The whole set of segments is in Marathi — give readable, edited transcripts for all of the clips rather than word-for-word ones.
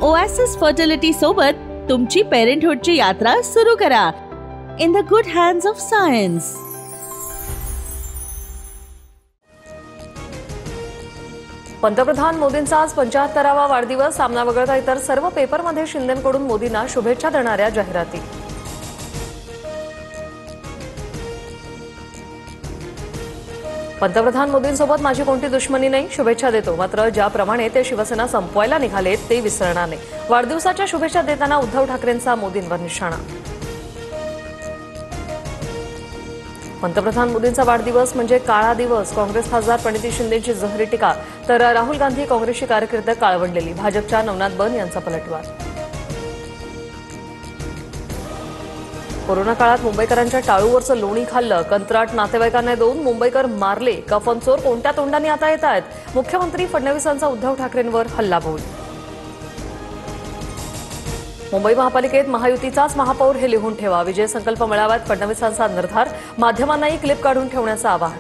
ओएसिस फर्टिलिटी सोबत तुमची पेरेंटहुडची यात्रा सुरू करा in the good hands of science. पंतप्रधान मोदींचा आज 75वा वाढदिवस. सामना वगळता इतर सर्व पेपरमध्ये शिंदेंकडून मोदींना शुभेच्छा देणाऱ्या जाहिराती. पंतप्रधान मोदींसोबत माझी कोणती दुश्मनी नाही, शुभेच्छा देतो. मात्र ज्याप्रमाणे ते शिवसेना संपवायला निघाले ते विसरणार नाही. वाढदिवसाच्या शुभेच्छा देताना उद्धव ठाकरेंचा मोदींवर निशाणा. पंतप्रधान मोदींचा वाढदिवस म्हणजे काळा दिवस. काँग्रेस खासदार प्रणिती शिंदेची जहरी टीका. तर राहुल गांधी काँग्रेसची कारकीर्द काळवंडलेली. भाजपच्या नवनाथ बन यांचा पलटवार. कोरोना काळात मुंबईकरांच्या टाळूवरचं लोणी खाल्लं. कंत्राट नातेवाईकांना देऊन मुंबईकर मारले. कफनचोर कोणत्या तोंडाने आता येत आहेत. मुख्यमंत्री फडणवीसांचा उद्धव ठाकरेंवर हल्लाबोल. मुंबई महापालिकेत महायुतीचाच महापौर हे लिहून ठेवा. विजय संकल्प मेळाव्यात फडणवीसांचा निर्धार. माध्यमांनाही क्लिप काढून ठेवण्याचं आवाहन.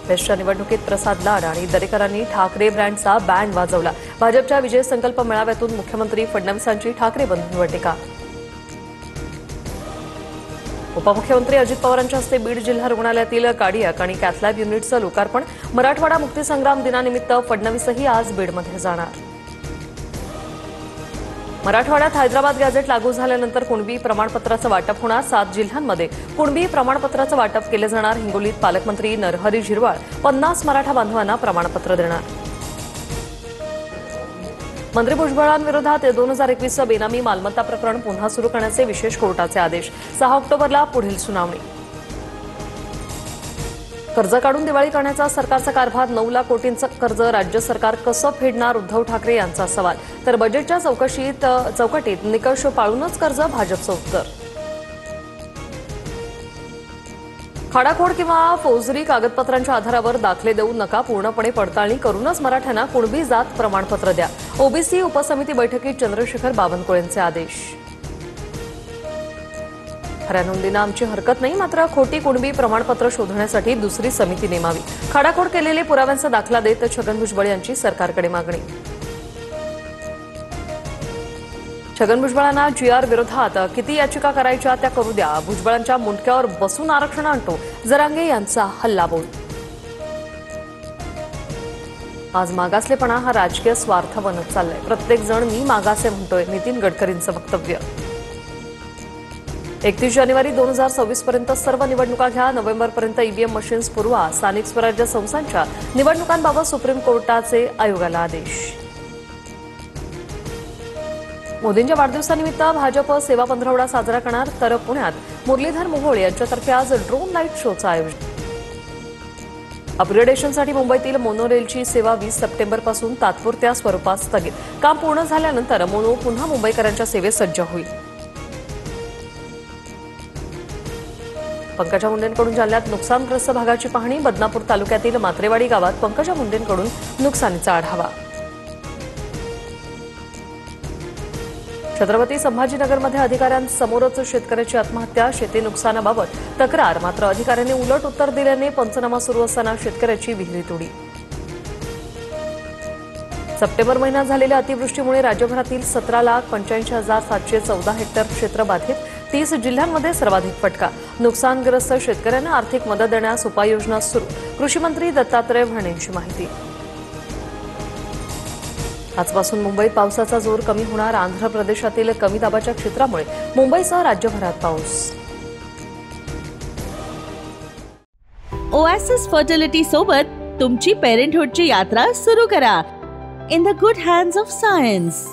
बेस्टच्या निवडणुकीत प्रसाद लाड आणि दरेकरांनी ठाकरे ब्रँडचा बँड वाजवला. भाजपच्या विजय संकल्प मेळाव्यातून मुख्यमंत्री फडणवीसांची ठाकरे बंधूंवर टीका. उपमुख्यमंत्री अजित पवारांच्या हस्ते बीड जिल्हा रुग्णालयातील कार्डियाक आणि कॅथलॅब युनिटचं लोकार्पण. मराठवाडा मुक्तीसंग्राम दिनानिमित्त फडणवीसही आज बीडमध्ये जाणार. मराठवाड्यात हैदराबाद गॅझेट लागू झाल्यानंतर कुणबी प्रमाणपत्राचं वाटप होणार. 7 जिल्ह्यांमध्ये कुणबी प्रमाणपत्राचं वाटप केलं जाणार. हिंगोलीत पालकमंत्री नरहरी झिरवाळ 50 मराठा बांधवांना प्रमाणपत्र देणार. मंत्री भुजबळांविरोधात 2021 बेनामी मालमत्ता प्रकरण पुन्हा सुरू करण्याचे विशेष कोर्टाचे आदेश. 6 ऑक्टोबरला पुढील सुनावणी. कर्ज काढून दिवाळी करण्याचा सरकारचा कारभार. 9 लाख कोटींचं कर्ज राज्य सरकार कसं फेडणार, उद्धव ठाकरे यांचा सवाल. तर बजेटच्या चौकटीत निकष पाळूनच कर्ज, भाजपचं उत्तर. खाडाखोड किंवा फौजरी कागदपत्रांच्या आधारावर दाखले देऊ नका. पूर्णपणे पडताळणी करूनच मराठ्यांना कुणबी जात प्रमाणपत्र द्या. ओबीसी उपसमिती बैठकीत चंद्रशेखर बावनकुळेंचे आदेश. खऱ्या नोंदींना आमची हरकत नाही, मात्र खोटी कुणबी प्रमाणपत्र शोधण्यासाठी दुसरी समिती नेमावी. खाडाखोड केलेले पुराव्यांचा दाखला देत छगन भुजबळ यांची सरकारकडे मागणी. छगन भुजबळांना जीआर विरोधात किती याचिका करायच्या त्या करू द्या. भुजबळांच्या मुंडक्यावर बसून आरक्षण आणतो. जरांगे यांचा हल्लाबोल. आज मागासलेपणा हा राजकीय स्वार्थ बनत चाललाय. प्रत्येक जण मी मागासे म्हणतोय. नितीन गडकरींचं वक्तव्य. 31 जानेवारी 2026 पर्यंत सर्व निवडणुका घ्या. नोव्हेंबरपर्यंत ईव्हीएम मशीन्स पुरवा. स्थानिक स्वराज्य संस्थांच्या निवडणुकांबाबत सुप्रीम कोर्टाचे आयोगाला आदेश. मोदींच्या वाढदिवसानिमित्त भाजप सेवा पंधरवडा साजरा करणार. तर पुण्यात मुरलीधर मोहोळ यांच्यातर्फे आज ड्रोन लाईट शोचं आयोजन. अपग्रेडेशनसाठी मुंबईतील मोनोरेलची सेवा 20 सप्टेंबरपासून तात्पुरत्या स्वरूपात स्थगित. काम पूर्ण झाल्यानंतर मोनो पुन्हा मुंबईकरांच्या सेवेत सज्ज होईल. पंकजा मुंडेंकडून जालन्यात नुकसानग्रस्त भागाची पाहणी. बदनापूर तालुक्यातील मात्रेवाडी गावात पंकजा मुंडेंकडून नुकसानीचा आढावा. छत्रपती संभाजीनगरमध्ये अधिकाऱ्यांसमोरच शेतकऱ्याची आत्महत्या. शेती नुकसानाबाबत तक्रार, मात्र अधिकाऱ्यांनी उलट उत्तर दिल्याने पंचनामा सुरू असताना शेतकऱ्याची विहिरीत उडी. सप्टेंबर महिन्यात झालेल्या अतिवृष्टीमुळे राज्यभरातील 17,85,714 हेक्टर क्षेत्र बाधित. 30 जिल्ह्यांमध्ये सर्वाधिक फटका. नुकसानग्रस्त शेतकऱ्यांना आर्थिक मदत देण्यास उपाययोजना सुरू. कृषीमंत्री दत्तात्रय भरणेंची माहिती. आजपासून मुंबईत पावसाचा जोर कमी होणार. आंध्र प्रदेशातील कमी दाबाच्या क्षेत्रामुळे मुंबईसह राज्यभरात पाऊस. ओएसिस फर्टिलिटी सोबत तुमची पेरेंटहुडची यात्रा सुरू करा in the good hands of science.